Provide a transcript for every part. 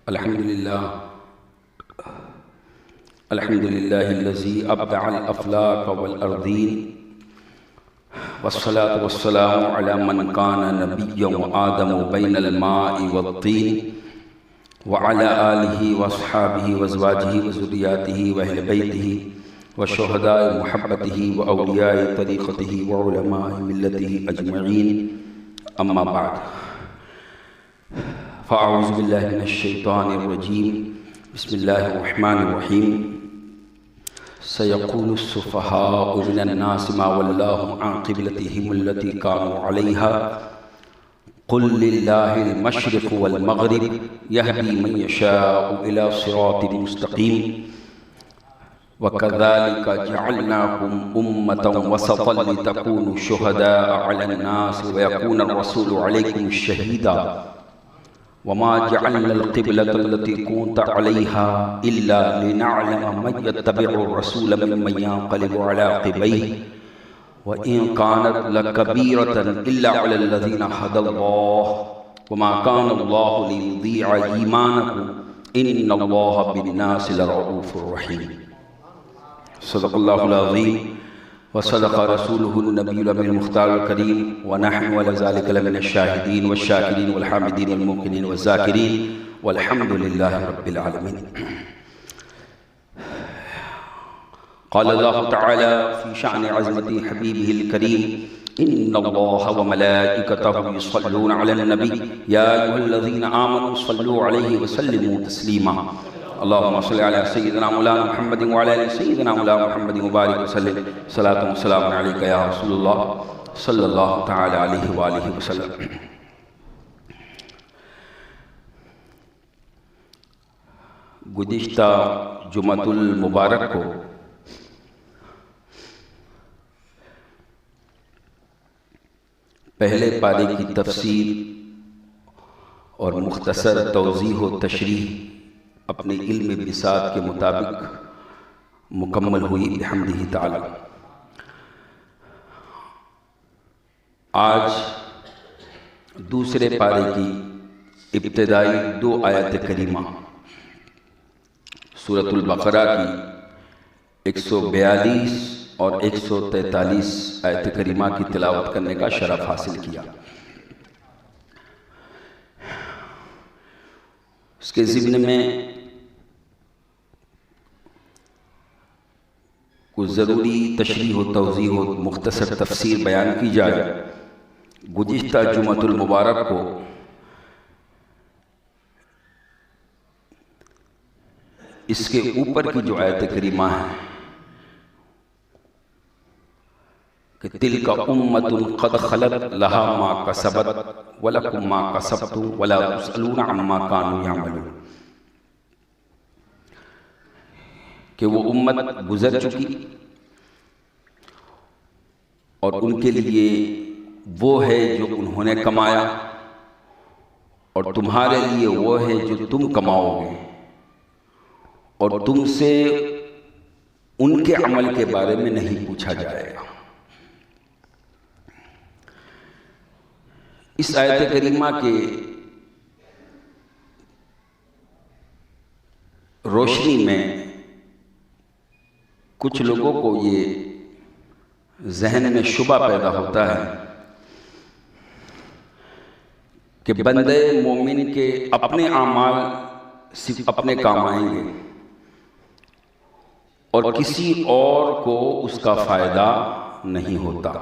الحمد لله الذي أبدع الأفلاك والأرضين والصلاة والسلام على من كان نبيا وآدم بين الماء والطين وعلى آله وأصحابه وأزواجه وذرياته وأهل بيته وشهداء محبته وأولياء طريقته وعلماء ملته أجمعين، أما بعد، فأعوذ بالله من الشيطان الرجيم. بسم الله الرحمن الرحيم. سيقول السفهاء من الناس ما ولاهم عن قبلتهم التي كانوا عليها قل لله المشرق والمغرب يهدي من يشاء إلى صراط مستقيم وكذلك جعلناكم أمة وسطا لتكونوا شهداء على الناس ويكون الرسول عليكم شهيدا وما جعلنا القبلة التي كنت عليها إلا لنعلم من يتبع الرسول ممن ينقلب على عقبيه وإن كانت لكبيرة إلا على الذين هدى الله وما كان الله ليضيع إيمانكم إن الله بالناس لرؤوف رحيم. صدق الله العظيم وصدق رسوله النبي الأمين المختار الكريم، ونحن على ذلك لمن الشاهدين والشاكرين والحامدين والموقنين والذاكرين والحمد لله رب العالمين. قال الله تعالى في شأن عظمة حبيبه الكريم: إن الله وملائكته يصلون على النبي يا أيها الذين آمنوا صلوا عليه وسلموا تسليما. اللهم صل على سيدنا مولانا محمد وعلى آل سيدنا مولانا محمد وبارك وسلم صلاة وسلام عليك يا رسول الله صلی اللہ تعالی علیہ وآلہ وسلم. گزشتہ جمعۃ المبارک کو پہلے پارے کی تفسیر اور مختصر توضیح و تشریح اپنے علم بساط کے مطابق مکمل ہوئی بحمدہ تعالی. آج دوسرے پارے کی ابتدائی 2 آیات کریمہ سورۃ البقرہ کی 142 اور 143 آیت کریمہ کی تلاوت کرنے کا شرف حاصل کیا. اس کے ضمن میں کچھ ضروری تشریح و توضیح و مختصر تفسیر بیان کی جائے. گزشتہ جمعۃ المبارک کو اس کے اوپر کی جو آیت کریمہ ہے کہ تلک امۃ قد خلت لہا ما کسبت ولکم ما کسبتم ولا تسألون عما کانوا یعملون، کہ وہ امت گزر چکی اور ان کے لیے وہ ہے جو انہوں نے کمایا اور تمہارے لیے وہ ہے جو تم کماؤ گے، اور تم سے ان کے عمل کے بارے میں نہیں پوچھا جائے گا. اس آیت کریمہ کے روشنی میں کچھ لوگوں کو یہ ذہن میں شبہ پیدا ہوتا ہے کہ بندے مومن کے اپنے اعمال صرف اپنے کام آئیں گے اور کسی اور کو اس کا فائدہ نہیں ہوتا.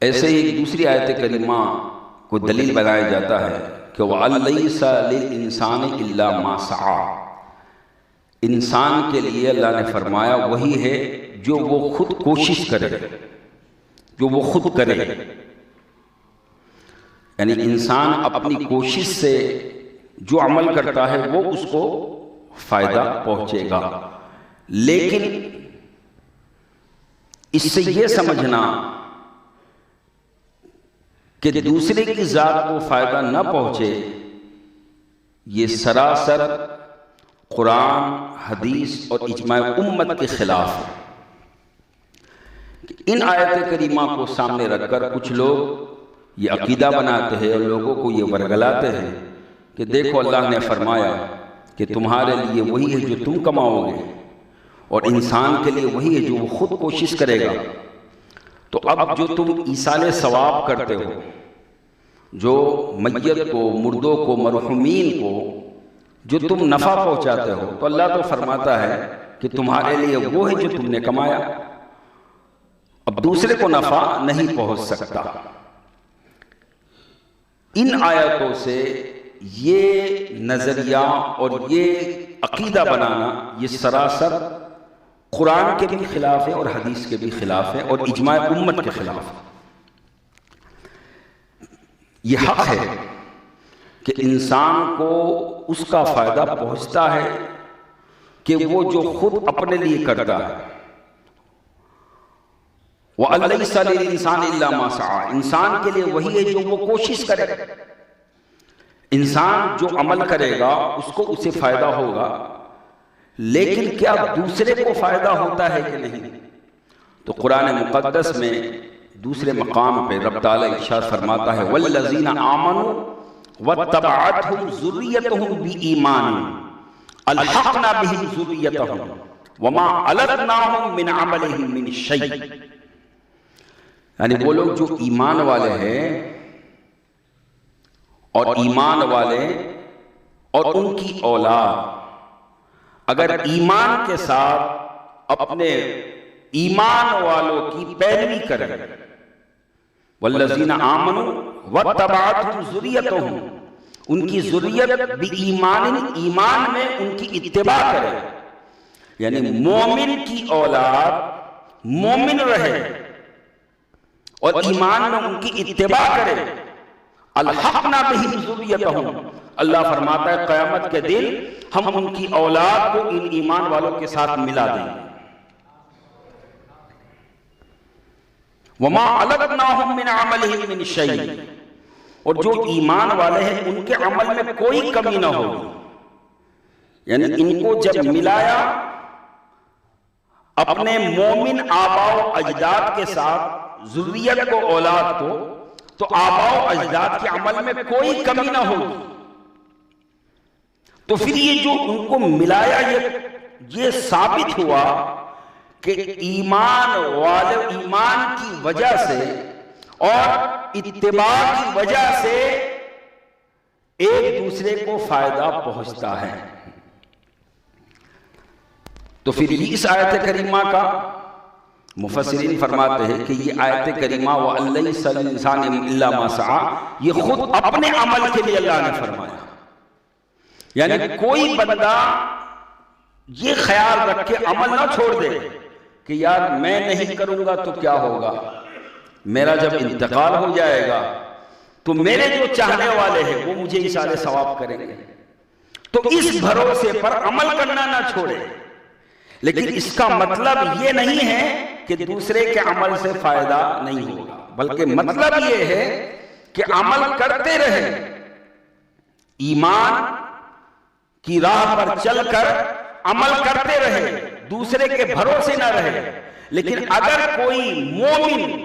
ایسے ہی دوسری آیت کریمہ کو دلیل بنایا جاتا ہے کہ وَلَيْسَ لِلْإِنسَانِ إِلَّا مَا سَعَى، انسان کے لیے اللہ نے فرمایا وہی ہے جو وہ خود کوشش کرے، جو وہ خود کرے. یعنی انسان اپنی کوشش سے جو عمل کرتا ہے وہ اس کو فائدہ پہنچے گا. لیکن اس سے یہ سمجھنا کہ دوسرے کی ذات کو فائدہ نہ پہنچے، یہ سراسر قرآن، حدیث اور اجماع امت کے خلاف ہے. ان آیت کریمہ کو سامنے رکھ کر کچھ لوگ یہ عقیدہ بناتے ہیں اور لوگوں کو یہ ورگلاتے ہیں کہ دیکھو اللہ نے فرمایا کہ تمہارے لیے وہی ہے جو تم کماؤ گے، اور انسان کے لیے وہی ہے جو وہ خود کوشش کرے گا۔ تو اب جو تم ایصال ثواب کرتے ہو، جو میت کو، مردوں کو، مرحومین کو جو تم نفع پہنچاتے ہو، تو اللہ تو فرماتا ہے کہ تمہارے لیے وہ ہے جو تم نے کمایا، اب دوسرے کو نفع نہیں پہنچ سکتا۔ ان آیاتوں سے یہ نظریہ اور یہ عقیدہ بنانا یہ سراسر قرآن کے بھی خلاف ہے اور حدیث کے بھی خلاف ہے اور اجماع امت کے خلاف ہے۔ یہ حق ہے کہ انسان کو اس کا فائدہ پہنچتا ہے کہ وہ جو خود اپنے لیے کرتا ہے۔ وَأَلَيْسَ لِلْإِنسَانِ إِلَّا مَا سَعَىٰ، انسان کے لیے وہی ہے جو وہ کوشش کرے۔ انسان جو عمل کرے گا اس کو اسے فائدہ ہوگا، لیکن کیا دوسرے کو فائدہ ہوتا ہے کہ نہیں؟ تو قرآن مقدس میں دوسرے مقام پہ رب تعالیٰ ارشاد فرماتا ہے وَالَّذِينَ آمَنُوا وَاتَّبَعَتْهُمْ ذُرِّيَّتُهُمْ بِإِيمَانٍ أَلْحَقْنَا بِهِمْ ذُرِّيَّتَهُمْ وَمَا أَلَتْنَاهُمْ مِنْ عَمَلِهِمْ مِنْ شَيْءٍ، یعنی وہ لوگ جو ایمان والے ہیں اور ایمان والے اور ان کی اولاد اگر ایمان کے ساتھ اپنے ایمان والوں کی پیروی کریں، والذین آمنوا واتبعتہم ذریتہم، ان کی ذریت بایمان، ایمان میں ان کی اتباع کرے، یعنی مومن کی اولاد مومن رہے اور ایمان میں ان کی اتباع کرے، الحقنا بہم ذریتہم، اللہ فرماتا ہے قیامت کے دن ہم ان کی اولاد کو ان ایمان والوں کے ساتھ ملا دیں گے۔ وما علتناہم من عملہم من شیء، اور جو ایمان والے ہیں ان کے عمل میں کوئی کمی نہ ہوگی، یعنی ان کو جب ملایا اپنے مومن آباء و اجداد کے ساتھ ذریت کو، اولاد کو، تو آباء و اجداد کے عمل میں کوئی کمی نہ ہوگی۔ تو پھر یہ جو ان کو ملایا یہ ثابت ہوا کہ ایمان والے ایمان کی وجہ سے اور اتباع کی وجہ سے ایک دوسرے کو فائدہ پہنچتا ہے۔ تو پھر اس آیت کریمہ کا مفسرین فرماتے ہیں کہ یہ آیت کریمہ وَأَلَّيْسَ لِلْإِنسَانِ إِلَّا مَا سَعَىٰ، یہ خود اپنے عمل کے لیے اللہ نے فرمایا، یعنی کوئی بندہ یہ خیال رکھ کے عمل نہ چھوڑ دے کہ یار میں نہیں کروں گا تو کیا ہوگا، میرا جب انتقال ہو جائے گا تو میرے جو چاہنے والے ہیں وہ مجھے ایصال ثواب کریں گے، تو اس بھروسے پر عمل کرنا نہ چھوڑے۔ لیکن اس کا مطلب یہ نہیں ہے کہ دوسرے کے عمل سے فائدہ نہیں ہوگا، بلکہ مطلب یہ ہے کہ عمل کرتے رہے، ایمان کی راہ پر چل کر عمل کرتے رہے، دوسرے کے بھروسے نہ رہے۔ لیکن اگر کوئی مومن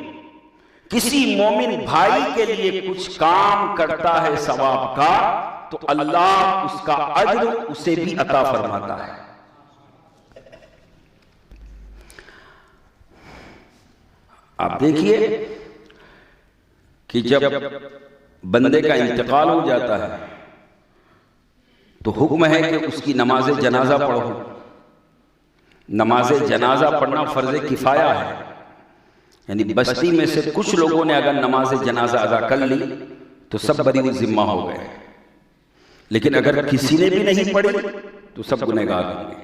کسی مومن بھائی کے لیے کچھ کام کرتا ہے ثواب کا، تو اللہ اس کا اجر اسے بھی عطا فرماتا ہے۔ آپ دیکھیے کہ جب بندے کا انتقال ہو جاتا ہے تو حکم ہے کہ اس کی نماز جنازہ پڑھو۔ نماز جنازہ پڑھنا فرض کفایہ ہے، یعنی بستی میں سے کچھ لوگوں نے اگر نماز جنازہ ادا کر لی تو سب بری ذمہ ہو گئے، لیکن اگر کسی نے بھی نہیں پڑھی تو سب گنہگار ہوں گے۔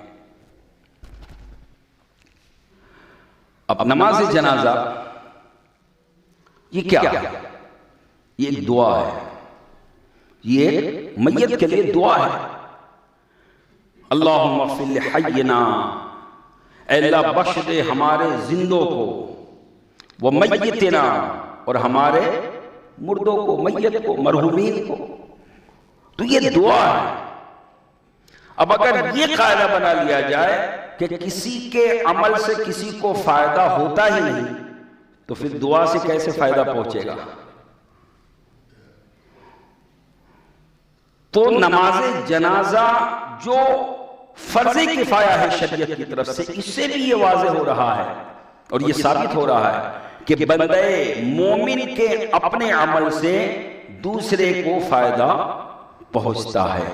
اب نماز جنازہ یہ کیا ہے؟ یہ ایک دعا ہے، یہ ایک میت کے لیے دعا ہے۔ اللہم اغفر لحینا، اے اللہ بخش دے ہمارے زندوں کو، ومیتنا، اور ہمارے مردوں کو، میت کو، مرحومین کو۔ تو یہ دعا ہے۔ اب اگر یہ قاعدہ بنا لیا جائے کہ کسی کے عمل سے کسی کو فائدہ ہوتا ہی نہیں، تو پھر دعا سے کیسے فائدہ پہنچے گا؟ تو نماز جنازہ جو فرض کفایہ ہے شریعت کی طرف سے، اس سے بھی یہ واضح ہو رہا ہے اور یہ ثابت ہو رہا ہے کہ بندے مومن کے اپنے عمل سے دوسرے کو فائدہ پہنچتا ہے۔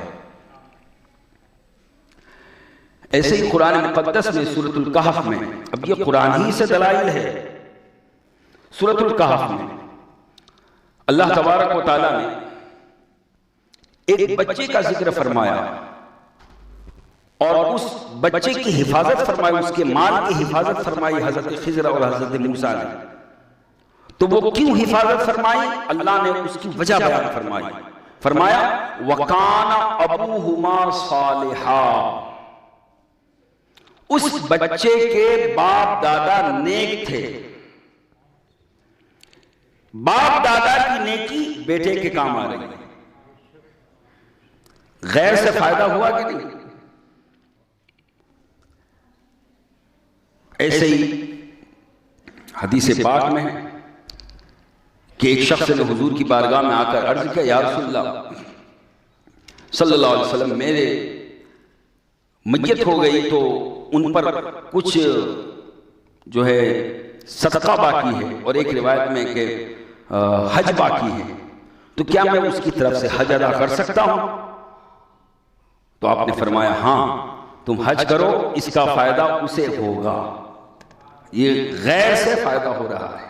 ایسے ہی قرآن مقدس میں سورۃ الکہف میں، اب یہ قرآن ہی سے دلائل ہے، سورۃ الکہف میں اللہ تبارک و تعالیٰ نے ایک بچے کا ذکر فرمایا اور اس بچے کی حفاظت فرمائی، اس کے مال کی حفاظت فرمائی حضرت خضر اور حضرت موسیٰ نے۔ تو وہ کیوں حفاظت فرمائی؟ اللہ نے اس کی وجہ بیان فرمائی، فرمایا وَقَانَ أَبُوهُمَا صَالِحًا، اس بچے کے باپ دادا نیک تھے۔ باپ دادا کی نیکی بیٹے کے کام آ رہی ہے، غیر سے فائدہ ہوا کہ نہیں؟ ایسے ہی حدیث پاک میں کہ ایک شخص نے حضور کی بارگاہ میں آ کر عرض کیا، یا رسول اللہ صلی اللہ علیہ وسلم، میرے میت ہو گئی تو ان پر کچھ جو ہے صدقہ باقی ہے، اور ایک روایت میں کہ حج باقی ہے، تو کیا میں اس کی طرف سے حج ادا کر سکتا ہوں؟ تو آپ نے فرمایا ہاں، تم حج کرو، اس کا فائدہ اسے ہوگا۔ یہ غیر سے فائدہ ہو رہا ہے۔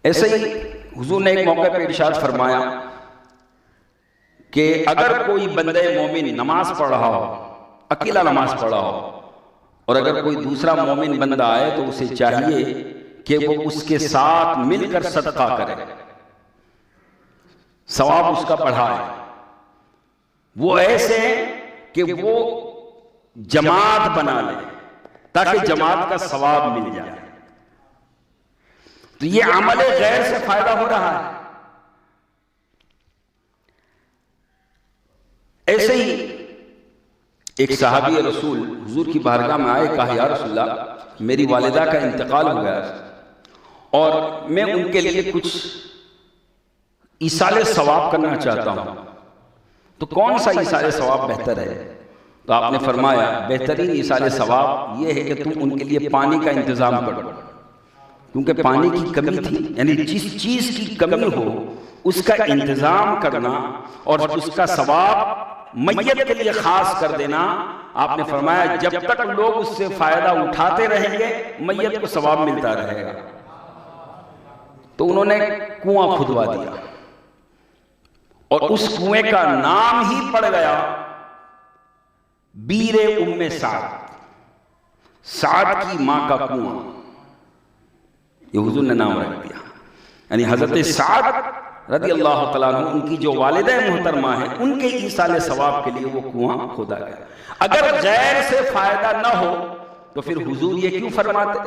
ایسے ہی حضور نے ایک موقع پہ ارشاد فرمایا کہ اگر کوئی بندے مومن نماز پڑھ رہا ہو، اکیلا نماز پڑھ رہا ہو، اور اگر کوئی دوسرا مومن بندہ آئے تو اسے چاہیے کہ وہ اس کے ساتھ مل کر صدقہ کرے، ثواب اس کا بڑھائے۔ وہ ایسے کہ وہ جماعت بنا لے تاکہ جماعت کا ثواب مل جائے۔ تو یہ عمل غیر سے فائدہ ہو رہا ہے۔ ایسے ہی ایک صحابی رسول حضور کی بارگاہ میں آئے، کہا یا رسول اللہ میری والدہ کا انتقال ہو گیا اور میں ان کے لیے کچھ ایصال ثواب کرنا چاہتا ہوں، تو کون سا ایصال ثواب بہتر ہے؟ تو آپ نے فرمایا بہترین ایصال ثواب یہ ہے کہ تم ان کے لیے پانی کا انتظام کرو، کیونکہ پانی کی کمی تھی، یعنی جس چیز کی کمی ہو اس کا انتظام کرنا اور اس کا ثواب میت کے لیے خاص کر دینا۔ آپ نے فرمایا جب تک لوگ اس سے فائدہ اٹھاتے رہیں گے میت کو ثواب ملتا رہے گا۔ تو انہوں نے کنواں کھدوا دیا اور اس کنویں کا نام ہی پڑ گیا بیر ام سعد، سعد کی ماں کا کنواں، یہ حضور نے نام رکھ دیا۔ یعنی حضرت سعد رضی اللہ تعالیٰ عنہ، ان کی جو والدہ محترمہ ہیں، ان کے ایصال ثواب کے لیے وہ کنواں کھودا گیا۔ اگر غیر سے فائدہ نہ ہو تو پھر حضور یہ کیوں فرماتے؟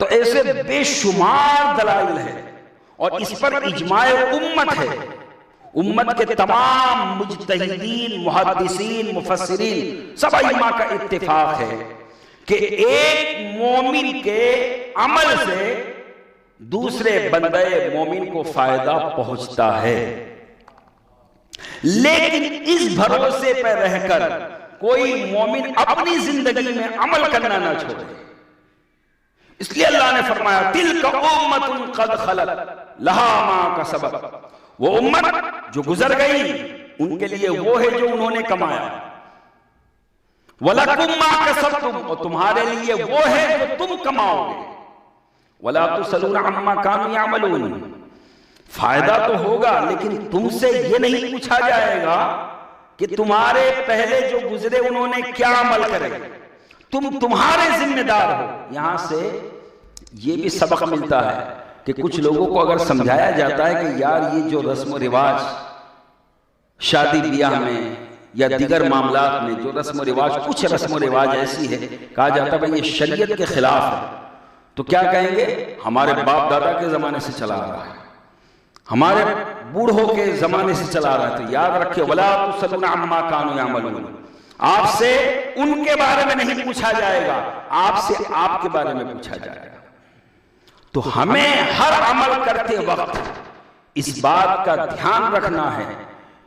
تو ایسے بے شمار دلائل ہے اور اس پر اجماع امت ہے۔ امت کے تمام مجتہدین، محدثین، مفسرین، سب ائمہ کا اتفاق ہے کہ ایک مومن کے عمل سے دوسرے بندے مومن کو فائدہ پہنچتا ہے، لیکن اس بھروسے پہ رہ کر کوئی مومن اپنی زندگی میں عمل کرنا نہ چھوڑے۔ اس لیے اللہ نے فرمایا تلک امۃ قد خلت لہا ما کسبت، وہ امت جو گزر گئی ان کے لیے وہ ہے جو انہوں نے کمایا، وَلَكُمْ مَا كَسَبْتُمْ، اور تمہارے لیے وہ ہے جو تم کماؤ گے، وَلَا تُسْأَلُونَ عَمَّا كَانُوا يَعْمَلُونَ، فائدہ تو ہوگا لیکن تم سے یہ نہیں پوچھا جائے گا کہ تمہارے پہلے جو گزرے انہوں نے کیا عمل کرے، تمہارے ذمہ دار ہو۔ یہاں سے یہ بھی سبق ملتا ہے کہ کچھ لوگوں کو اگر سمجھایا جاتا ہے کہ یار یہ جو رسم و رواج شادی بیاہ میں یا دیگر معاملات میں جو رسم و رواج، کچھ رسم و رواج ایسی ہے کہا جاتا ہے یہ شریعت کے خلاف ہے، تو کیا کہیں گے؟ ہمارے باپ دادا کے زمانے سے چلا آ رہا ہے، ہمارے بوڑھوں کے زمانے سے چلا رہا ہے۔ تو یاد رکھیں وَلَا تُسْأَلُونَ عَمَّا كَانُوا يَعْمَلُونَ، آپ سے ان کے بارے میں نہیں پوچھا جائے گا، آپ سے آپ کے بارے میں پوچھا جائے گا۔ تو ہمیں ہر عمل کرتے وقت اس بات کا دھیان رکھنا ہے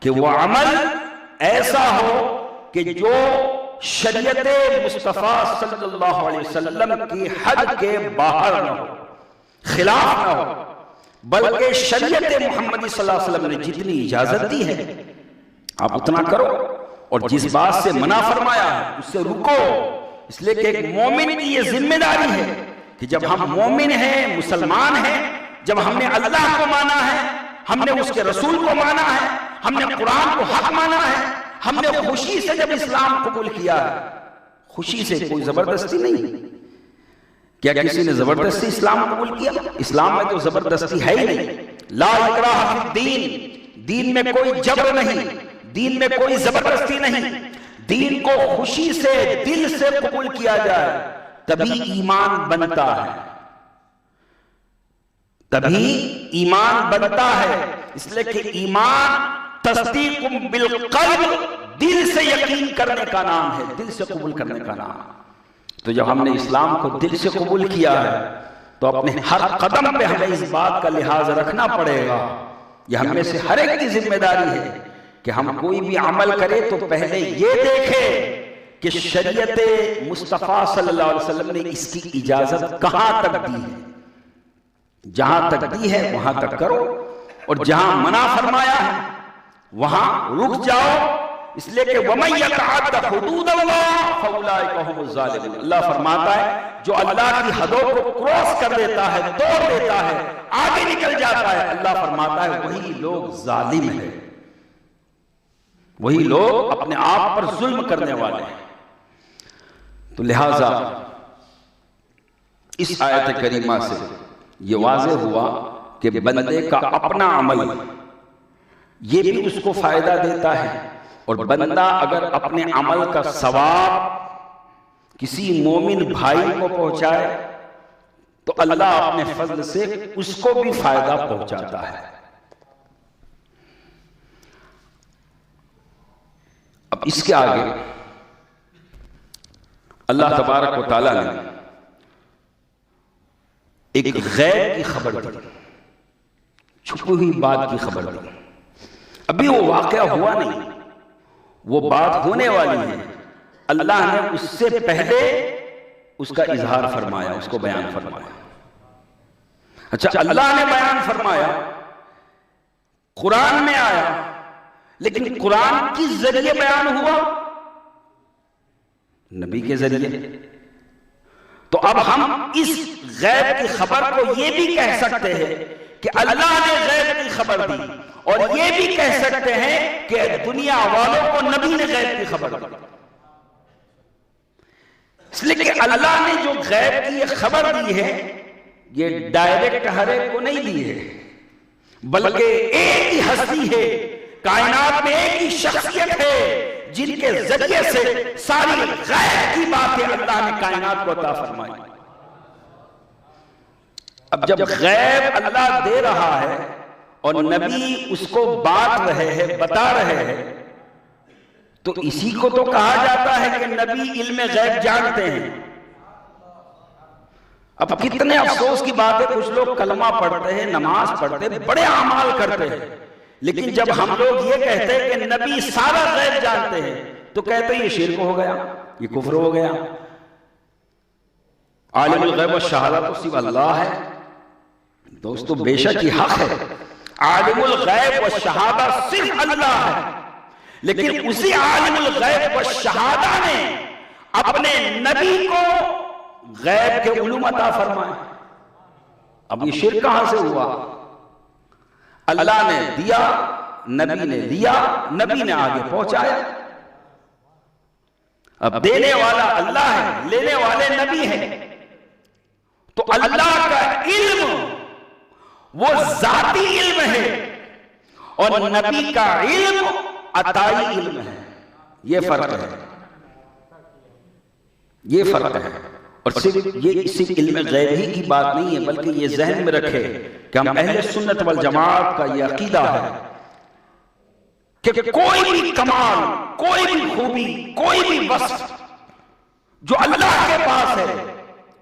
کہ وہ عمل ایسا ہو کہ جو شریعت مصطفیٰ صلی اللہ علیہ وسلم کی حد کے باہر نہ ہو، خلاف نہ ہو، بلکہ شریعت محمدی صلی اللہ علیہ وسلم نے جتنی اجازت دی ہے آپ اتنا کرو، اور جس بات سے منع فرمایا ہے اس سے رکو۔ اس لیے کہ ایک مومن کی یہ ذمہ داری ہے کہ جب ہم مومن ہیں، مسلمان ہیں، جب ہم نے اللہ کو مانا ہے، ہم نے اس کے رسول کو مانا ہے، ہم نے قرآن کو حق مانا ہے، ہم نے خوشی سے جب اسلام قبول کیا ہے، خوشی سے، کوئی زبردستی نہیں۔ کیا کسی نے زبردستی اسلام قبول کیا؟ اسلام میں تو زبردستی ہے ہی نہیں۔ لا اکراہ فی الدین، دین میں کوئی جبر نہیں، دین میں کوئی زبردستی نہیں۔ دین کو خوشی سے، دل سے قبول کیا جائے تبھی ایمان بنتا ہے، تبھی ایمان بنتا ہے۔ اس لیے کہ ایمان تصدیق بالقلب، دل سے یقین کرنے کا نام ہے، دل سے قبول کرنے کا نام ہے۔ تو جب ہم نے اسلام کو دل سے قبول کیا ہے تو اپنے ہر قدم پہ ہمیں اس بات کا لحاظ رکھنا پڑے گا۔ یہ ہم میں سے ہر ایک کی ذمہ داری ہے کہ ہم کوئی بھی عمل کرے تو پہلے یہ دیکھیں کہ شریعت مصطفیٰ صلی اللہ علیہ وسلم نے اس کی اجازت کہاں تک دی ہے۔ جہاں تک دی ہے وہاں تک کرو، اور جہاں منع فرمایا ہے وہاں رک جاؤ۔ اس لیے کہ وَمَن يَتَعَدَّ حُدُودَ اللَّهِ فَأُولَٰئِكَ هُمُ الظَّالِمُونَ، اللہ فرماتا ہے جو اللہ کی حدوں کو کراس کر دیتا ہے، توڑ دیتا ہے، آگے نکل جاتا ہے، اللہ فرماتا ہے وہی لوگ ظالم ہیں، وہی لوگ اپنے آپ پر ظلم کرنے والے ہیں۔ تو لہٰذا اس آیت کریمہ سے یہ واضح ہوا کہ بندے کا اپنا عمل یہ بھی اس کو فائدہ دیتا ہے، اور بندہ اگر اپنے عمل کا ثواب کسی مومن بھائی کو پہنچائے تو اللہ اپنے فضل سے اس کو بھی فائدہ پہنچاتا ہے۔ اب اس کے آگے اللہ تبارک و تعالیٰ نے ایک غیب کی خبر دی، چھپی ہوئی بات کی خبر دی۔ ابھی وہ واقعہ ہوا نہیں، وہ بات ہونے والی ہے، اللہ نے اس سے پہلے اس کا اظہار فرمایا، اس کو بیان فرمایا۔ اچھا، اللہ نے بیان فرمایا، قرآن میں آیا، لیکن قرآن کس ذریعے بیان ہوا؟ نبی کے ذریعے۔ تو اب ہم اس غیب کی خبر کو یہ بھی کہہ سکتے ہیں کہ اللہ نے غیب کی خبر دی، اور یہ بھی کہہ سکتے ہیں کہ دنیا والوں کو نبی نے غیب کی خبر دی۔ اس لیے کہ اللہ نے جو غیب کی یہ خبر دی ہے یہ ڈائریکٹ ہر ایک کو نہیں دی ہے، بلکہ ایک ہی ہستی ہے، کائنات میں ایک ہی شخصیت ہے جن کے ذریعے سے ساری غیب کی باتیں اللہ نے کائنات کو عطا فرمائی۔ اب جب غیب اللہ دے رہا ہے اور نبی اس کو بات رہے ہیں، بتا رہے ہیں، تو اسی کو تو کہا جاتا ہے کہ نبی علم غیب جانتے ہیں۔ اب کتنے افسوس کی بات ہے، کچھ لوگ کلمہ پڑھتے ہیں، نماز پڑھتے ہیں، بڑے اعمال کرتے ہیں، لیکن جب ہم لوگ یہ کہتے ہیں کہ نبی سارا غیب جانتے ہیں تو کہتے ہیں یہ شرک ہو گیا، یہ کفر ہو گیا۔ عالم الغیب والشہادہ تو صرف اللہ ہے دوستو، بے شک یہ حق ہے، عالم الغیب والشہادہ صرف اللہ ہے، لیکن اسی عالم الغیب والشہادہ نے اپنے نبی کو غیب کے علوم عطا فرمائے۔ اب یہ شرک کہاں سے ہوا؟ اللہ نے دیا، نبی نے دیا، نبی نے آگے پہنچایا۔ اب دینے والا اللہ ہے، لینے والے نبی ہیں، تو اللہ کا علم وہ ذاتی علم ہے اور نبی کا علم عطائی علم ہے۔ یہ فرق ہے، یہ فرق ہے۔ اور یہ صرف علم غیب ہی کی بات نہیں ہے، بلکہ یہ ذہن میں رکھے کہ ہم اہل سنت والجماعت کا یہ عقیدہ ہے کہ کوئی بھی کمال، کوئی بھی خوبی، کوئی بھی وصف جو اللہ کے پاس ہے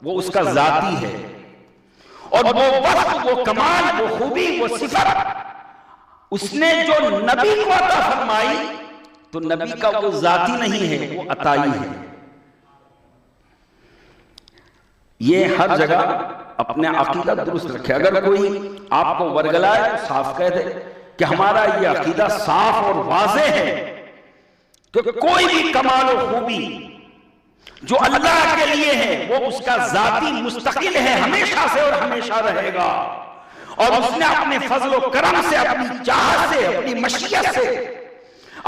وہ اس کا ذاتی ہے، اور وہ وصف، وہ کمال، وہ خوبی، وہ صفت اس نے جو نبی کو عطا فرمائی تو نبی کا وہ ذاتی نہیں ہے، وہ عطائی ہے۔ یہ ہر جگہ اپنے عقیدہ درست رکھے۔ اگر کوئی آپ کو ورگلائے تو صاف کہہ دے کہ ہمارا یہ عقیدہ صاف اور واضح ہے کہ کوئی بھی کمال و خوبی جو اللہ کے لیے ہے وہ اس کا ذاتی مستقل ہے، ہمیشہ سے اور ہمیشہ رہے گا، اور اس نے اپنے فضل و کرم سے، اپنی چاہت سے، اپنی مشیت سے،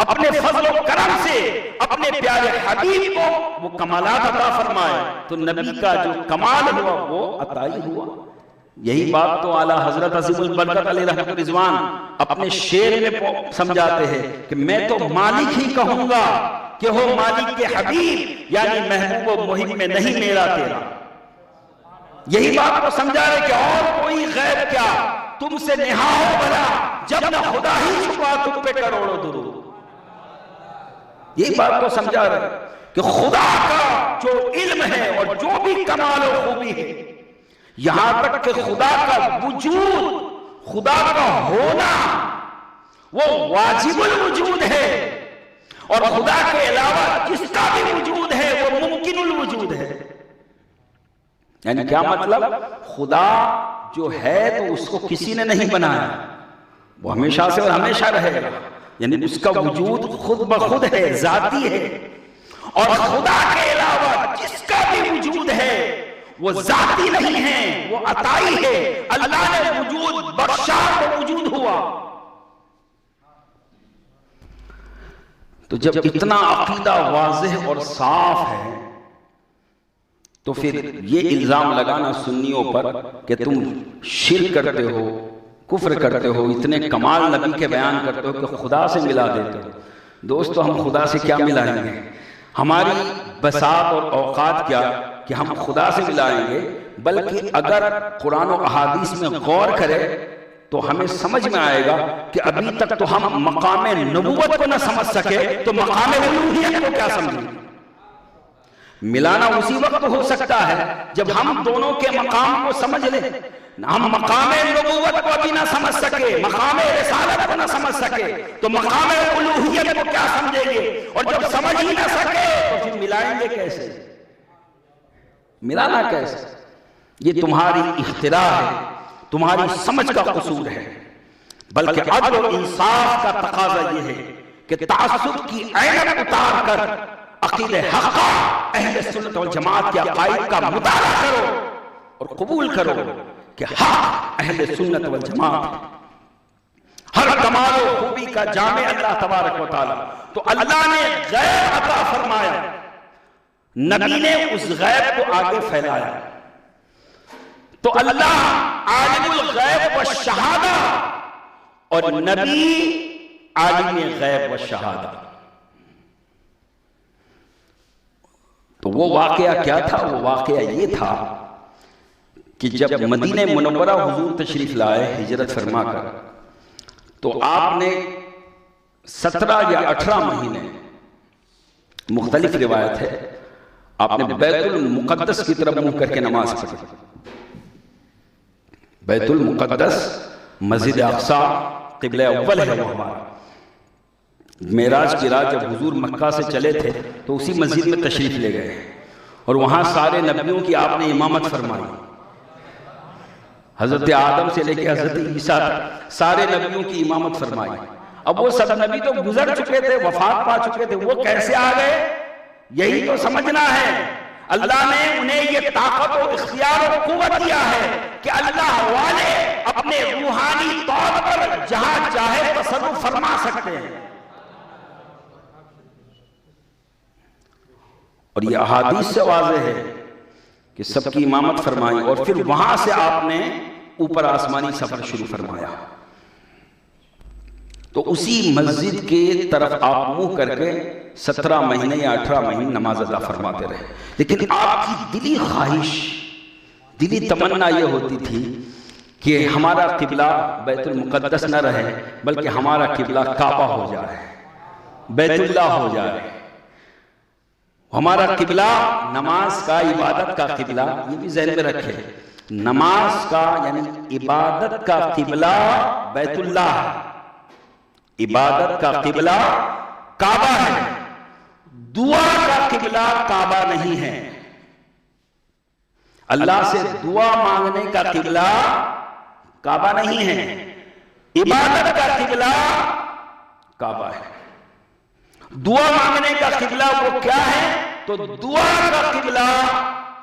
اپنے فضل و کرم سے اپنے پیارے حبیب کو وہ کمالات عطا فرمائے، تو نبی کا جو کمال ہوا وہ عطائی ہوا۔ یہی بات تو اعلیٰ حضرت عظیم البرکت علیہ رحمۃ الرضوان اپنے شعر میں سمجھاتے ہیں کہ میں تو مالک ہی کہوں گا کہ ہو مالک کے حبیب، یعنی محبوب و محب میں نہیں میرا تیرا۔ یہی بات کو سمجھا رہے کہ اور کوئی غیب کیا، تم سے نہا ہو بھلا جب نہ خدا ہی چھپا تم پہ کروڑوں درود۔ یہی بات کو سمجھا رہے کہ خدا کا جو علم ہے اور جو بھی کمال و خوبی ہے، یہاں تک کہ خدا کا وجود، خدا کا ہونا وہ واجب الوجود ہے، اور خدا کے علاوہ جس کا بھی وجود ہے وہ ممکن الوجود ہے۔ یعنی کیا مطلب؟ خدا جو ہے تو اس کو کسی نے نہیں بنایا، وہ ہمیشہ سے اور ہمیشہ رہے گا، یعنی اس کا وجود خود بخود ہے، ذاتی ہے، اور خدا کے علاوہ جس کا بھی وجود ہے وہ ذاتی نہیں ہے، وہ عطائی ہے۔ اللہ نے وجود بخشا تو وجود ہوا۔ تو جب اتنا عقیدہ واضح اور صاف ہے تو پھر یہ الزام لگانا سنیوں پر کہ تم شرک کرتے ہو، کفر کرتے ہو، اتنے کمال نبی کے بیان کرتے ہو کہ خدا سے ملا دیتے ہو۔ دوستو ہم خدا سے کیا ملائیں گے؟ ہماری بساط اور اوقات کیا کہ ہم خدا سے ملائیں گے، بلکہ اگر قرآن و احادیث میں غور کرے تو ہمیں سمجھ میں آئے گا کہ ابھی تک تو ہم مقام نبوت کو نہ سمجھ سکے تو مقام الوہیت کو کیا سمجھیں؟ ملانا اسی وقت ہو سکتا ہے جب ہم دونوں کے مقام کو سمجھ لیں۔ ہم مقام نبوت کو ابھی نہ سمجھ سکے، مقام رسالت کو نہ سمجھ سکے تو مقام الوہیت کو کیا سمجھیں گے؟ اور جب سمجھ ہی نہ سکے تو پھر ملائیں گے کیسے؟ ملانا کیسے؟ یہ تمہاری اختراع ہے، تمہاری سمجھ کا قصور ہے، بلکہ عدل و انصاف کا تقاضا یہ ہے کہ تعصب کی عینت اتار کر عقیدہ حقہ اہل سنت والجماعت کے عقائد کا مطالعہ کرو اور قبول کرو کہ حق اہل سنت والجماعت ہر کمال و خوبی کا جامع اللہ تبارک و تعالی۔ تو اللہ نے غیب عطا فرمایا، نبی نے اس غیب کو آگے پھیلایا، تو اللہ عالم الغیب والشہادہ اور نبی عالم غیب والشہادہ۔ تو وہ واقعہ کیا تھا؟ وہ واقعہ یہ تھا کہ جب مدینہ منورہ حضور تشریف لائے ہجرت فرما کر، تو آپ نے 17 یا 18 مہینے، مختلف روایت ہے، آپ نے بیت المقدس کی طرف منہ کر کے نماز پڑھی۔ بیت المقدس مسجد اقصی قبلہ اول ہے وہ ہمارا۔ معراج کی رات جب حضور مکہ سے چلے تھے تو اسی مسجد میں تشریف لے گئے اور وہاں سارے نبیوں کی آپ نے امامت فرمائی، حضرت آدم سے لے کے حضرت عیسیٰ تک سارے نبیوں کی امامت فرمائی۔ اب وہ سب نبی تو گزر چکے تھے، وفات پا چکے تھے، وہ کیسے آ گئے؟ یہی تو سمجھنا ہے۔ اللہ نے انہیں یہ طاقت و اختیار و قوت دیا ہے کہ اللہ والے اپنے روحانی طور پر جہاں چاہے تصرف فرما سکتے ہیں۔ اور یہ احادیث سے واضح ہے کہ سب کی امامت فرمائی، اور پھر وہاں سے آپ نے اوپر آسمانی سفر شروع فرمایا۔ تو اسی مسجد کے طرف آپ منہ کر کے 17 مہینے یا 18 مہینے نماز ادا فرماتے رہے، لیکن آپ کی دلی خواہش، دلی تمنا یہ ہوتی تھی کہ ہمارا قبلہ بیت المقدس نہ رہے بلکہ ہمارا قبلہ کعبہ ہو جائے، بیت اللہ ہو جائے، ہمارا قبلہ نماز کا، عبادت کا قبلہ، یہ بھی ذہن میں رکھے، نماز کا یعنی عبادت کا قبلہ بیت اللہ ہے، عبادت کا قبلہ کعبہ ہے، دعا کا قبلہ کعبہ نہیں ہے۔ اللہ سے دعا مانگنے کا قبلہ کعبہ نہیں ہے، عبادت کا قبلہ کعبہ ہے۔ دعا مانگنے کا قبلہ وہ کیا ہے؟ تو دعا کا قبلہ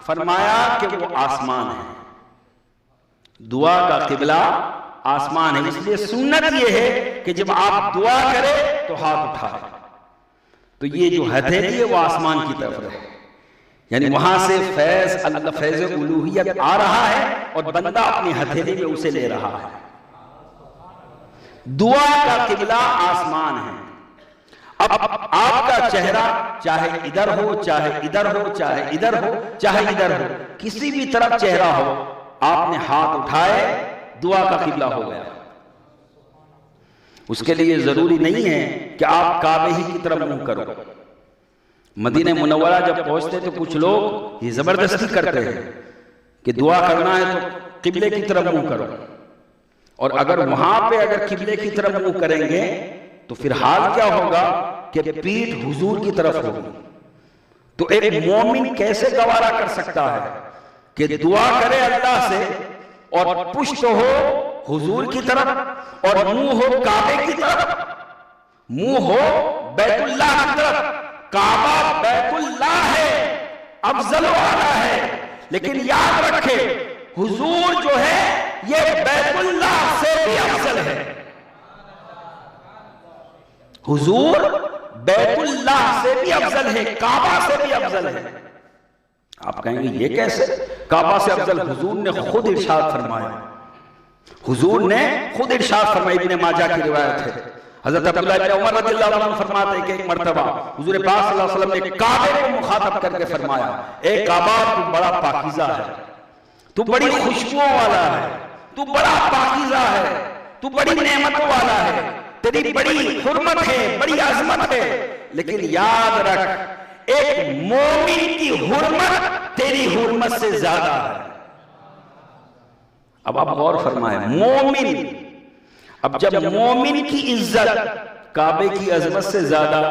فرمایا کہ وہ آسمان ہے، دعا کا قبلہ آسمان ہے۔ اس لیے سنت یہ ہے کہ جب آپ دعا کریں تو ہاتھ اٹھائیں، تو یہ جو ہتھیلی ہے وہ آسمان کی طرف رہے، یعنی وہاں سے فیض الوہیت آ رہا ہے اور بندہ اپنی ہتھیلی میں اسے لے رہا ہے۔ دعا کا قبلہ آسمان ہے۔ اب آپ کا چہرہ چاہے ادھر ہو، چاہے ادھر ہو، چاہے ادھر ہو، چاہے ادھر ہو، کسی بھی طرف چہرہ ہو، آپ نے ہاتھ اٹھائے، دعا کا قبلہ ہو گیا۔ اس کے لیے ضروری نہیں ہے کہ آپ کعبے ہی کی طرف منہ کرو۔ مدینہ منورہ جب پہنچتے تو کچھ لوگ یہ زبردستی کرتے ہیں کہ دعا کرنا ہے تو قبلے کی طرف منہ کرو، اور اگر وہاں پہ اگر قبلے کی طرف منہ کریں گے تو پھر حال کیا ہوگا کہ پیٹھ حضور کی طرف ہوگی۔ تو ایک مومن کیسے گوارا کر سکتا ہے کہ دعا کرے اللہ سے اور پشت ہو حضور کی طرف اور منہ ہو کعبے کی طرف، منہ ہو بیت اللہ کی طرف۔ کعبہ بیت اللہ ہے، افضل والا ہے، لیکن یاد رکھے حضور جو ہے یہ بیت اللہ سے بھی افضل ہے۔ حضور بیت اللہ سے بھی افضل ہے، کعبہ سے بھی افضل ہے۔ آپ کہیں گے یہ کیسے؟ کعبہ سے افضل حضور نے خود ارشاد فرمایا، حضور نے خود ارشاد فرمایا، ابن ماجہ کی روایت ہے۔ حضرت عبداللہ بن عمر رضی اللہ عنہ فرماتے ہیں کہ ایک مرتبہ حضور پاک صلی اللہ علیہ وسلم نے کعبے کو مخاطب کر کے فرمایا، اے کعبہ تو بڑا پاکیزہ ہے، تو بڑی خوشبو والا ہے، تو بڑا پاکیزہ ہے، تو بڑی نعمتوں والا ہے، تیری بڑی حرمت ہے، بڑی عظمت ہے، لیکن یاد رکھ ایک مومن کی حرمت تیری حرمت سے زیادہ ہے۔ اب آپ غور فرمائیں، مومن، اب جب مومن کی عزت کعبے کی عظمت سے زیادہ،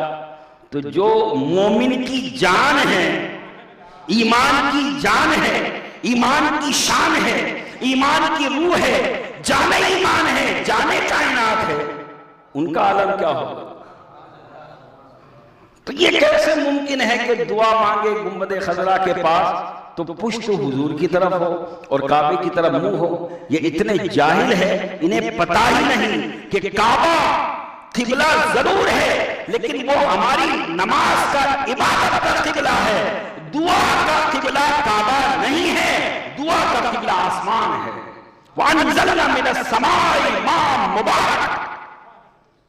تو جو مومن کی جان ہے، ایمان کی جان ہے، ایمان کی شان ہے، ایمان کی روح ہے، جان ایمان ہے، جان کائنات ہے، ان کا عالم کیا ہوگا؟ تو یہ کیسے ممکن ہے کہ دعا مانگے گنبد خضرا کے پاس تو پشت حضور کی طرف ہو اور کعبے کی طرف منہ ہو؟ یہ اتنے جاہل ہے، انہیں پتہ ہی نہیں کہ کعبہ قبلہ ضرور ہے، لیکن وہ ہماری نماز کا، عبادت کا قبلہ ہے، دعا کا قبلہ کعبہ نہیں ہے، دعا کا قبلہ آسمان ہے۔ وَأَنزَلْنَا مِنَ السَّمَاءِ مَاءً مُبَارَكًا،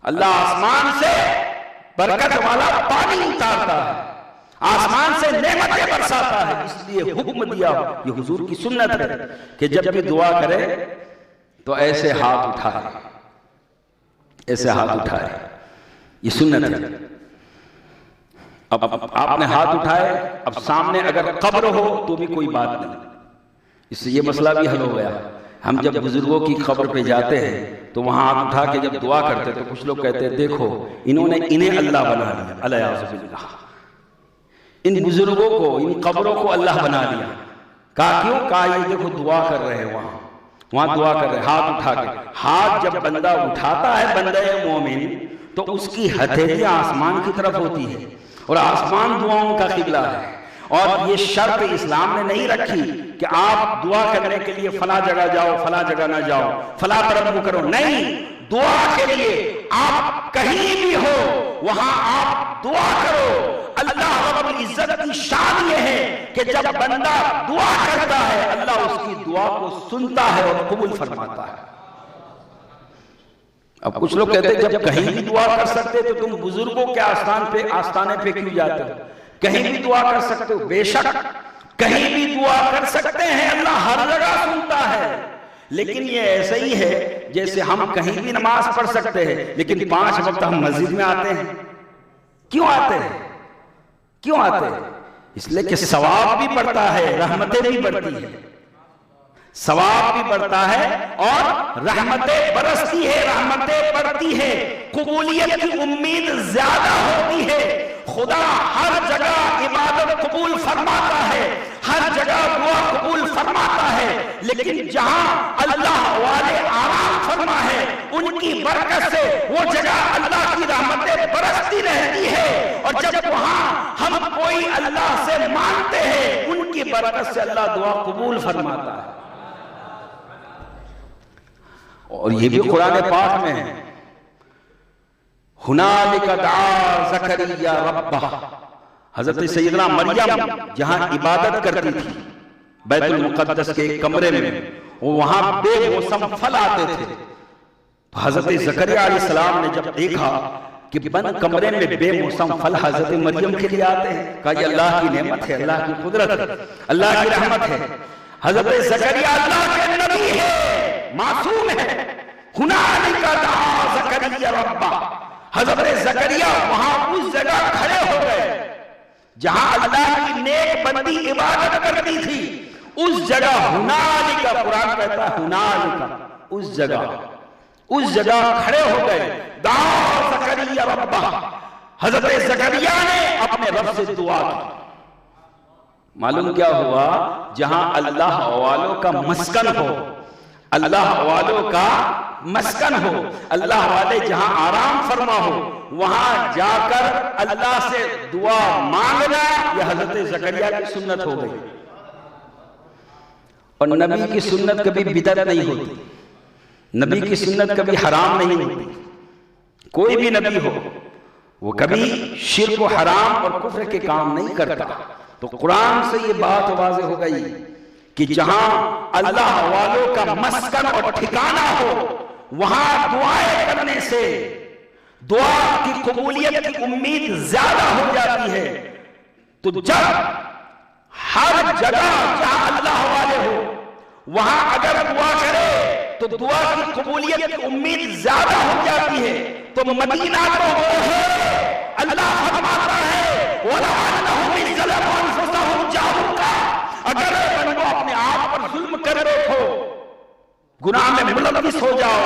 اللہ آسمان سے برکت والا پانی اتارتا ہے، آسمان سے نعمتیں برساتا ہے، اس لیے حکم دیا، یہ حضور کی سنت ہے کہ جب بھی دعا کرے تو ایسے ہاتھ اٹھائے، ایسے ہاتھ اٹھائے، یہ سنت ہے۔ اب آپ نے ہاتھ اٹھائے، اب سامنے اگر قبر ہو تو بھی کوئی بات نہیں، اس سے یہ مسئلہ بھی حل ہو گیا۔ ہم جب بزرگوں کی قبر پہ جاتے ہیں تو وہاں ہاتھ اٹھا کے جب دعا کرتے تو کچھ لوگ کہتے ہیں دیکھو انہیں اللہ بنا لیا، الیاذ باللہ، ان بزرگوں کو، ان قبروں کو اللہ بنا دیا۔ کہا کیوں؟ کہا یہ دیکھو دعا کر رہے ہیں، وہاں دعا کر رہے ہیں، ہاتھ اٹھا کے۔ ہاتھ جب بندہ اٹھاتا ہے، بندہ مومن، تو اس کی ہتھیلی آسمان کی طرف ہوتی ہے، اور آسمان دعاؤں کا قبلہ ہے۔ اور یہ شرط اسلام نے نہیں رکھی کہ آپ دعا کرنے کے لیے فلاں جگہ جاؤ، فلاں جگہ نہ جاؤ، فلاں طرف منہ کرو، نہیں، دعا کے لیے آپ کہیں بھی ہو وہاں آپ دعا کرو۔ اللہ رب العزت کی شان یہ ہے کہ جب بندہ دعا کرتا ہے اللہ اس کی دعا کو سنتا ہے اور قبول فرماتا ہے۔ اب کچھ لوگ کہتے ہیں جب کہیں بھی دعا کر سکتے تو تم بزرگوں کے آستانے پہ کیوں جاتے ہو؟ کہیں بھی دعا کر سکتے ہو، بے شک کہیں بھی دعا کر سکتے ہیں، اللہ ہر جگہ سنتا ہے، لیکن یہ ایسا ہی ہے جیسے ہم کہیں بھی نماز پڑھ سکتے ہیں لیکن 5 وقت ہم مسجد میں آتے ہیں۔ کیوں آتے ہیں؟ کیوں آتے ہیں؟ اس لیے کہ ثواب بھی بڑھتا ہے، رحمتیں بھی بڑھتی ہیں۔ ثواب بھی بڑھتا ہے اور رحمتیں برستی ہے، رحمتیں بڑھتی ہے، قبولیت کی امید زیادہ ہوتی ہے۔ خدا ہر جگہ عبادت قبول فرماتا ہے، ہر جگہ دعا قبول فرماتا ہے، لیکن جہاں اللہ والے آرام فرما ہے ان کی برکت سے وہ جگہ اللہ کی رحمتیں برستی رہتی ہے، اور جب وہاں ہم کوئی اللہ سے مانگتے ہیں ان کی برکت سے اللہ دعا قبول فرماتا ہے۔ اور یہ بھی قرآن پاک میں ہے، ہنالک دعا زکریا ربہ، حضرت سیدنا مریم جہاں عبادت کرتی تھی بیت المقدس کے ایک کمرے میں، وہاں بے موسم پھل آتے تھے، حضرت زکریا علیہ السلام نے جب دیکھا کہ بند کمرے میں بے موسم پھل حضرت مریم کے لیے آتے ہیں، کہا یہ اللہ کی نعمت ہے، اللہ کی قدرت ہے، اللہ کی رحمت ہے۔ حضرت زکریا اللہ کے نبی ہے، معصوم ہے۔ ہنالک دعا زکریا ربہ، حضرت زکریا وہاں اس جگہ کھڑے ہو گئے جہاں اللہ کی نیک بندی عبادت کرتی تھی، اس جگہ ہنالک، قرآن کہتا ہے ہنالک، اس جگہ کھڑے ہو گئے، دعا زکریا ربہ، حضرت زکریا نے اپنے رب سے دعا کی۔ معلوم کیا ہوا؟ جہاں اللہ والوں کا مسکن ہو، اللہ والوں کا مسکن ہو، اللہ والے جہاں آرام فرما ہو، وہاں جا کر اللہ سے دعا مانگنا یہ حضرت زکریا کی سنت ہو گئی۔ اور نبی کی سنت کبھی بدعت نہیں ہوتی، نبی کی سنت کبھی حرام نہیں ہوتی۔ کوئی بھی نبی ہو وہ کبھی شرک و حرام اور کفر کے کام نہیں کرتا۔ تو قرآن سے یہ بات واضح ہو گئی کہ جہاں اللہ والوں کا مسکن اور ٹھکانہ ہو وہاں دعائیں کرنے سے دعا کی قبولیت کی امید زیادہ ہو جاتی ہے۔ تو جب ہر جگہ جہاں اللہ والے ہو وہاں اگر دعا کرے تو دعا کی قبولیت کی امید زیادہ ہو جاتی ہے۔ تو مدینہ تو وہ ہے، اللہ فرماتا ہے وَلَعَلَّهُمْ إِذْ ظَلَمُوا أَنفُسَهُمْ جَاءُوكَ، اگر بندو اپنے آپ پر ظلم کر دیکھو، گناہ میں ملوث ہو جاؤ،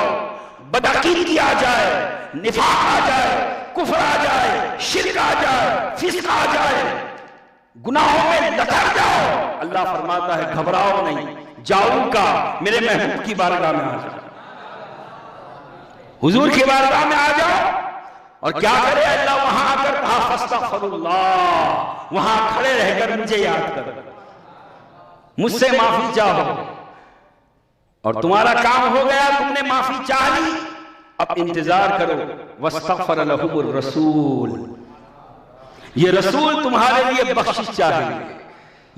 بدعقیدگی آ جائے، نفاق آ جائے، کفر آ جائے، شرک آ جائے، فسق آ جائے، گناہوں میں لتڑ جاؤ، اللہ فرماتا ہے گھبراؤ نہیں، جاؤں کا میرے محبوب کی بارگاہ میں آ جاؤ، حضور کی بارگاہ میں آ جاؤ۔ اور کیا کرے اللہ؟ وہاں آ کر کہا فاستغفر اللہ، وہاں کھڑے رہ کر مجھے یاد کرو، مجھ سے معافی چاہو، اور تمہارا کام ہو گیا، تم نے معافی چاہ لی، اب انتظار کرو واستغفر لهم الرسول، یہ رسول تمہارے لیے بخشش چاہیں گے،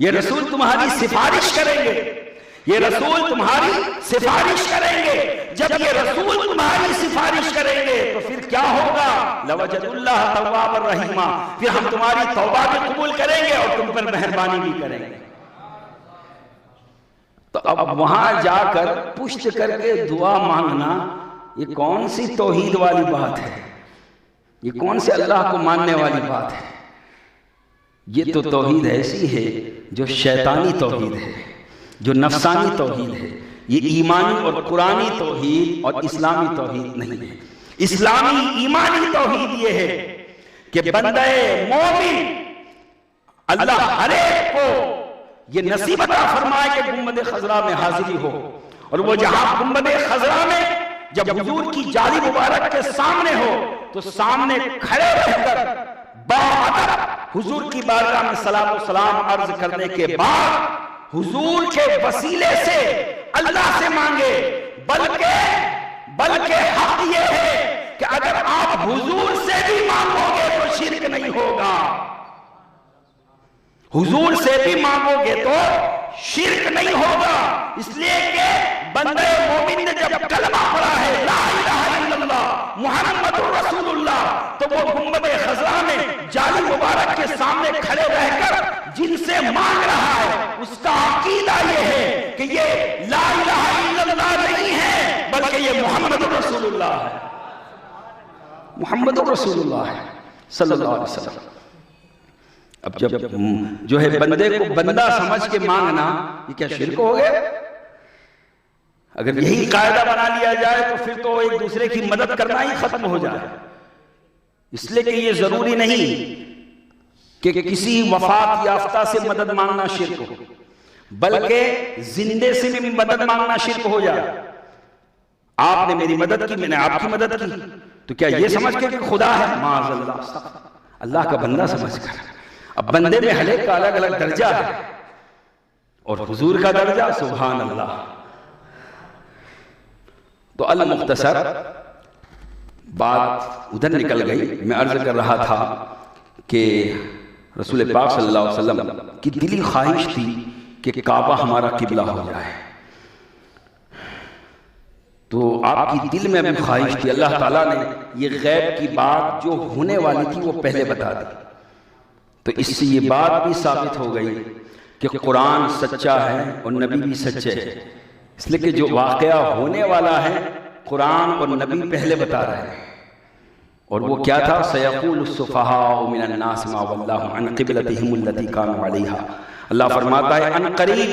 یہ رسول تمہاری سفارش کریں گے، یہ رسول تمہاری سفارش کریں گے۔ جب یہ رسول تمہاری سفارش کریں گے تو پھر کیا ہوگا؟ لوجد اللہ توابا رحیما، پھر ہم تمہاری توبہ بھی قبول کریں گے اور تم پر مہربانی بھی کریں گے۔ تو اب وہاں جا کر پشت کر کے دعا مانگنا یہ کون سی توحید والی بات ہے؟ یہ کون سے اللہ کو ماننے والی بات ہے؟ یہ تو توحید ایسی ہے جو شیطانی توحید ہے، جو نفسانی توحید ہے۔ یہ ایمانی اور قرآنی توحید اور اسلامی توحید نہیں ہے۔ اسلامی ایمانی توحید یہ ہے کہ بندہ مومن اللہ ہر ایک کو یہ نصیب عطا فرمائے کہ گنبد خضرا میں حاضری ہو، اور وہ جہاں گنبد خضرا میں جب حضور کی جالی مبارک کے سامنے ہو تو سامنے کھڑے رہ کر باادب حضور کی بارگاہ میں صلاۃ و سلام عرض کرنے کے بعد حضور کے وسیلے سے اللہ سے مانگے، بلکہ حق یہ ہے کہ اگر آپ حضور سے بھی مانگو گے تو شرک نہیں ہوگا، حضور سے بھی مانگو گے تو شرک نہیں ہوگا، اس لیے کہ بندے مومن نے جب کلمہ پڑھا ہے لا الہ الا اللہ محمد رسول اللہ، تو وہ گنبد خضرا میں جالی مبارک کے سامنے کھڑے رہ کر جن سے مانگ رہا ہے اس کا عقیدہ یہ ہے کہ یہ لا الہ الا اللہ نہیں ہے بلکہ یہ محمد رسول اللہ ہے، محمد رسول اللہ ہے صلی اللہ علیہ وسلم۔ اب جب جو ہے بندے کو بندہ سمجھ کے مانگنا یہ کیا شرک ہو گیا؟ اگر یہی قاعدہ بنا لیا جائے تو پھر تو ایک دوسرے کی مدد کرنا ہی ختم ہو جائے. اس لیے کہ یہ ضروری نہیں کہ کسی وفات یافتہ سے مدد مانگنا شرک ہو، بلکہ زندے سے بھی مدد مانگنا شرک ہو جائے. آپ نے میری مدد کی، میں نے آپ کی مدد کی، تو کیا یہ سمجھ کے کہ خدا ہے؟ معاذ اللہ، اللہ کا بندہ سمجھ کر. اب بندے میں ہر ایک کا الگ الگ درجہ ہے، اور حضور کا درجہ سبحان اللہ. تو المختصر بات ادھر نکل گئی. میں عرض کر رہا تھا کہ رسول پاک صلی اللہ علیہ وسلم کی دلی خواہش تھی کہ کعبہ ہمارا قبلہ ہو جائے. تو آپ کی دل میں بھی خواہش تھی. اللہ تعالیٰ نے یہ غیب کی بات جو ہونے والی تھی وہ پہلے بتا دی. تو اس سے یہ بات بھی ثابت ہو گئی کہ قرآن سچا ہے اور نبی بھی سچے ہیں. اس لیے کہ جو واقعہ ہونے والا ہے قرآن اور نبی پہلے بتا رہے ہیں. اور وہ کیا تھا؟ سَيَقُولُ السُّفَهَاءُ مِنَ النَّاسِ مَا وَلَّاهُمْ عَنْ قِبْلَتِهِمُ الَّتِي كَانُوا عَلَيْهَا. اللہ فرماتا ہے ان قریب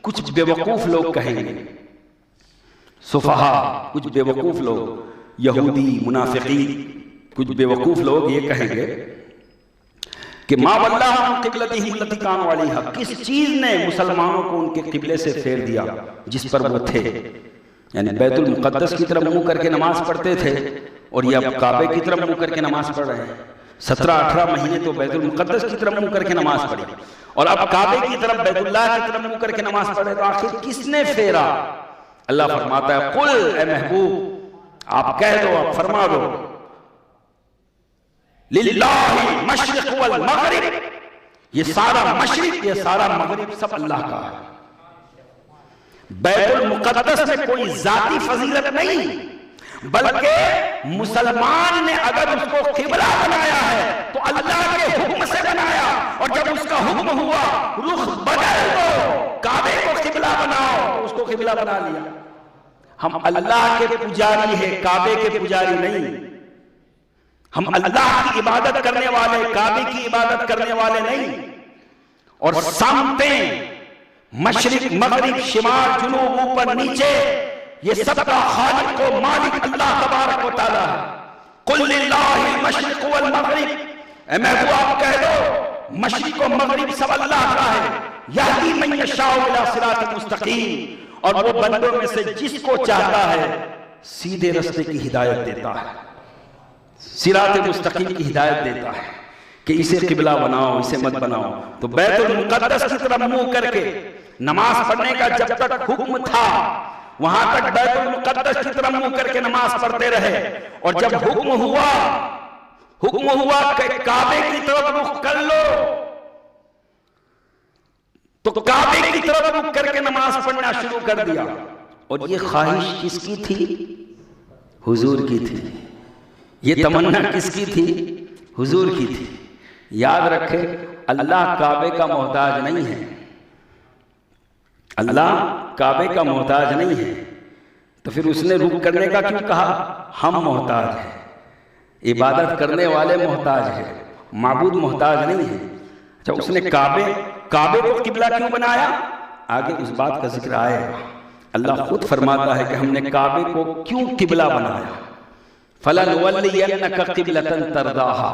کچھ بے وقوف لوگ کہیں گے، سفہاء کچھ بے وقوف لوگ، یہودی منافقین کچھ بے وقوف لوگ یہ کہیں گے کہ ما وَلَّاهُمْ عَنْ قِبْلَتِهِمُ الَّتِي كَانُوا عَلَيْهَا، کس چیز نے مسلمانوں کو ان کے قبلے سے پھیر دیا جس پر وہ تھے. یعنی بیت المقدس کی طرف منہ کر کے نماز پڑھتے تھے اور یہ اب کعبے کی طرف منہ کر کے نماز پڑھ رہے ہیں. 17-18 مہینے تو بیت المقدس کی طرف منہ کر کے نماز پڑھی اور اب کعبے کی طرف بیت اللہ کی طرف منہ کر کے نماز پڑھ رہے. تو آخر کس نے پھیرا؟ اللہ فرماتا ہے قل، اے محبوب آپ کہہ دو، آپ فرما دو، للہ المشرق والمغرب، یہ سارا مشرق یہ سارا مغرب سب اللہ کا ہے. بیت المقدس میں کوئی ذاتی فضیلت نہیں، بلکہ مسلمان نے اگر اس کو قبلہ بنایا ہے تو اللہ کے حکم سے بنایا، اور جب اس کا حکم ہوا رخ بدل دو، کعبے کو قبلہ بناؤ، تو اس کو قبلہ بنا لیا. ہم اللہ کے پجاری ہیں، کعبے کے پجاری نہیں. ہم اللہ کی عبادت کرنے والے، کعبے کی عبادت کرنے والے نہیں. اور سمتیں مشرق مغرب شمال جنوب اوپر نیچے یہ سب کا خالق و مالک اللہ تبارک و تعالی ہے. قل للہ المشرق والمغرب، اے محبوب آپ کہہ دو مشرق و مغرب سب اللہ کا ہے. یہدی من یشاء الی صراط مستقیم، اور وہ بندوں میں سے جس کو چاہتا ہے سیدھے راستے کی ہدایت دیتا ہے، صراط مستقیم کی ہدایت دیتا ہے کہ اسے قبلہ بناؤ، اسے مت بناؤ. تو بیت المقدس کی طرف منہ کر کے نماز پڑھنے کا جب تک حکم تھا وہاں تک بیت المقدس کی طرف منہ کر کے نماز پڑھتے رہے، اور جب حکم ہوا کہ کعبے کی طرف رخ کر لو تو کعبے کی طرف رخ کر کے نماز پڑھنا شروع کر دیا. اور یہ خواہش کس کی تھی؟ حضور کی تھی. یہ تمنا کس کی تھی؟ حضور کی تھی. یاد رکھے اللہ کعبے کا محتاج نہیں ہے، اللہ کعبے کا محتاج نہیں ہے. تو پھر اس نے رخ کرنے کا کیوں کہا؟ ہم محتاج ہیں، عبادت کرنے والے محتاج ہیں، معبود محتاج نہیں ہے. اچھا اس نے کعبے کو قبلہ کیوں بنایا؟ آگے اس بات کا ذکر آئے گا. اللہ خود فرماتا ہے کہ ہم نے کعبے کو کیوں قبلہ بنایا. فَلَنُوَلِّيَنَّكَ قِبْلَةً تَرْضَاهَا،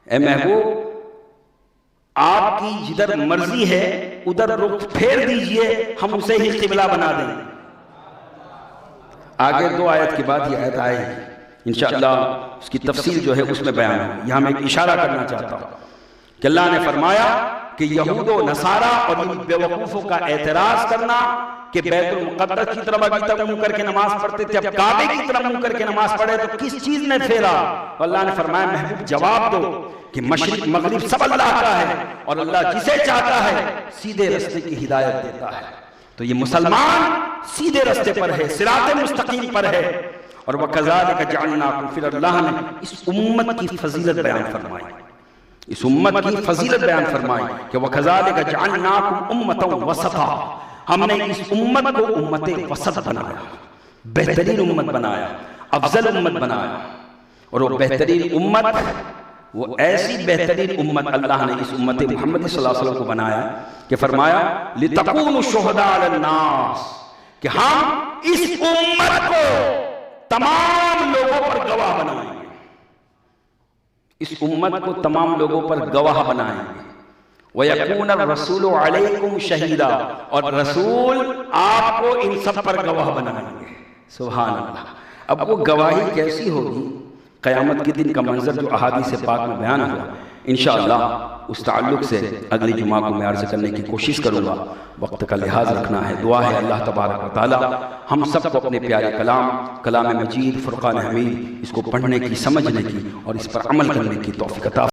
اے محبوب آپ کی جدھر مرضی ہے ادھر رخ پھیر دیجئے، ہم اسے ہی قبلہ بنا دیں. آگے 2 آیت کے بعد یہ آیت آئے گی انشاءاللہ، اس کی تفصیل جو ہے اس میں بیان ہے. یہاں میں ایک اشارہ کرنا چاہتا ہوں کہ اللہ نے فرمایا کہ یہود و نصارہ اور ان بے وقوفوں کا اعتراض کرنا کہ بیت المقدس کی طرف ابھی تک منہ کر کے نماز پڑھتے تھے، اب کعبے کی طرف منہ کر کے نماز پڑھے تو کس چیز نے پھیرا؟ اللہ نے فرمایا محبوب جواب دو کہ مشرق مغرب سب اللہ کا ہے، اور اللہ جسے چاہتا ہے سیدھے راستے کی ہدایت دیتا ہے. تو یہ مسلمان سیدھے راستے پر ہے، صراط مستقیم پر ہے. اور وَكَذَلِكَ جَعَلْنَاكُمْ، پھر اللہ نے اس امت کی فضیلت بیان فرمائی، اس امت کی فضیلت بیان فرمائی کہ وَكَذَلِكَ جَعَلْنَاكُمْ أُمَّةً وَسَطًا، ہم نے اس امت کو امت وسط بنایا، بہترین امت بنایا، افضل امت بنایا. اور وہ بہترین امت، وہ ایسی بہترین امت اللہ نے اس امت محمد صلی اللہ علیہ وسلم کو بنایا کہ فرمایا لِتَكُونُوا شُهَدَاءَ عَلَى النَّاسِ، کہ ہم اس امت کو تمام لوگوں پر گواہ بنائیں گے، اس امت کو تمام لوگوں پر گواہ بنائیں گے۔ وَيَكُونَ الرَّسُولُ عَلَيْكُمْ شَهِيدًا، اور رسول آپ کو ان سب پر گواہ بنائیں گے۔ سبحان اللہ۔ اب وہ گواہی کیسی ہوگی؟ قیامت کے دن کا منظر جو احادیث پاک میں بیان ہوا، انشاءاللہ اس تعلق سے اگلی جمعہ کو میں عرض کرنے کی کوشش کروں گا، وقت کا لحاظ رکھنا ہے۔ دعا ہے اللہ تبارک و تعالی ہم سب کو اپنے پیارے کلام مجید فرقان حمید اس کو پڑھنے کی، سمجھنے کی اور اس پر عمل کرنے کی توفیق عطا